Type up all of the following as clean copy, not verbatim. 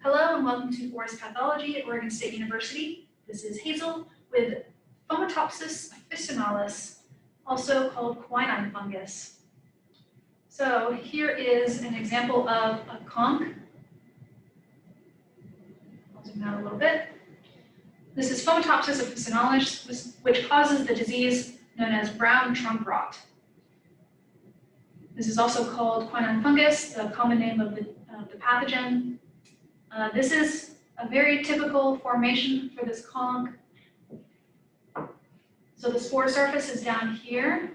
Hello and welcome to Forest Pathology at Oregon State University. This is Hazel with Fomitopsis officinalis, also called quinine fungus. So here is an example of a conk. I'll zoom out a little bit. This is Fomitopsis officinalis, which causes the disease known as brown trunk rot. This is also called quinine fungus, the common name of the pathogen. This is a very typical formation for this conk. So the spore surface is down here.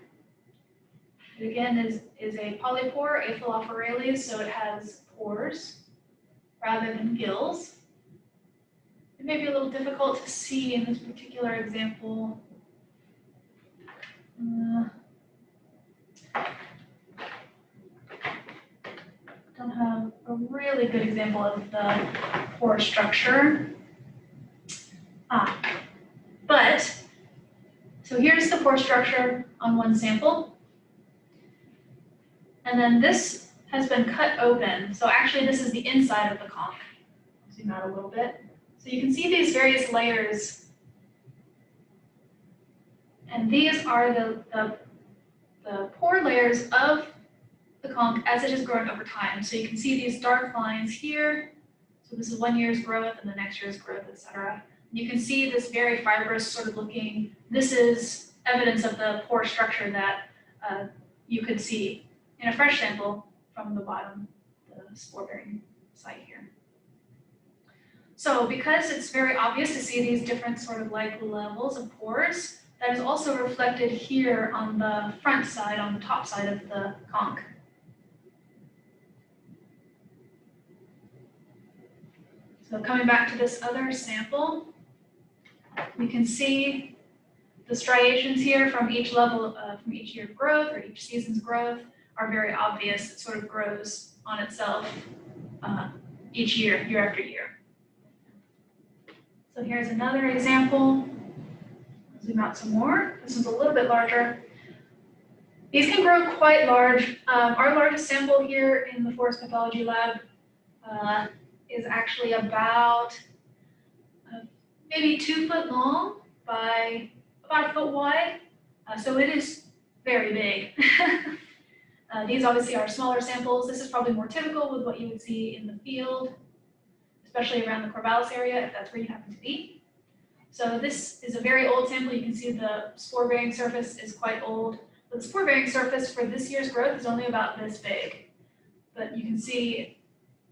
It again is a polypore, officinalis, so it has pores rather than gills. It may be a little difficult to see in this particular example. Don't have a really good example of the pore structure. So here's the pore structure on one sample. And then this has been cut open. So actually this is the inside of the conk. I'll zoom out a little bit. So you can see these various layers. And these are the pore layers of the conk as it is growing over time. So you can see these dark lines here. So this is 1 year's growth and the next year's growth, etc. You can see this very fibrous sort of looking, this is evidence of the pore structure that you could see in a fresh sample from the bottom, the spore-bearing site here. So because it's very obvious to see these different sort of like levels of pores, that is also reflected here on the front side, on the top side of the conk. So coming back to this other sample, you can see the striations here from each level, from each year of growth or each season's growth are very obvious. It sort of grows on itself each year, year after year. So here's another example. I'll zoom out some more. This is a little bit larger. These can grow quite large. Our largest sample here in the forest pathology lab is actually about maybe 2 foot long by about 1 foot wide. So it is very big. These obviously are smaller samples. This is probably more typical with what you would see in the field, especially around the Corvallis area, if that's where you happen to be. So this is a very old sample. You can see the spore-bearing surface is quite old. But the spore-bearing surface for this year's growth is only about this big. But you can see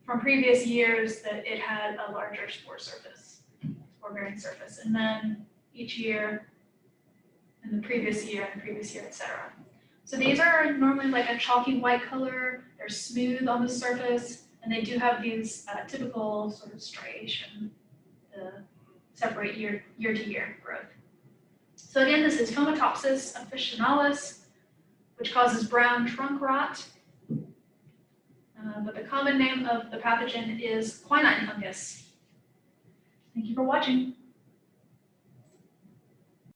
from previous years that it had a larger spore-bearing surface. And then each year, and the previous year, etc. So these are normally like a chalky white color. They're smooth on the surface, and they do have these typical sort of striation to separate year to year growth. So again, this is Fomitopsis officinalis, which causes brown trunk rot. But the common name of the pathogen is quinine fungus. Thank you for watching.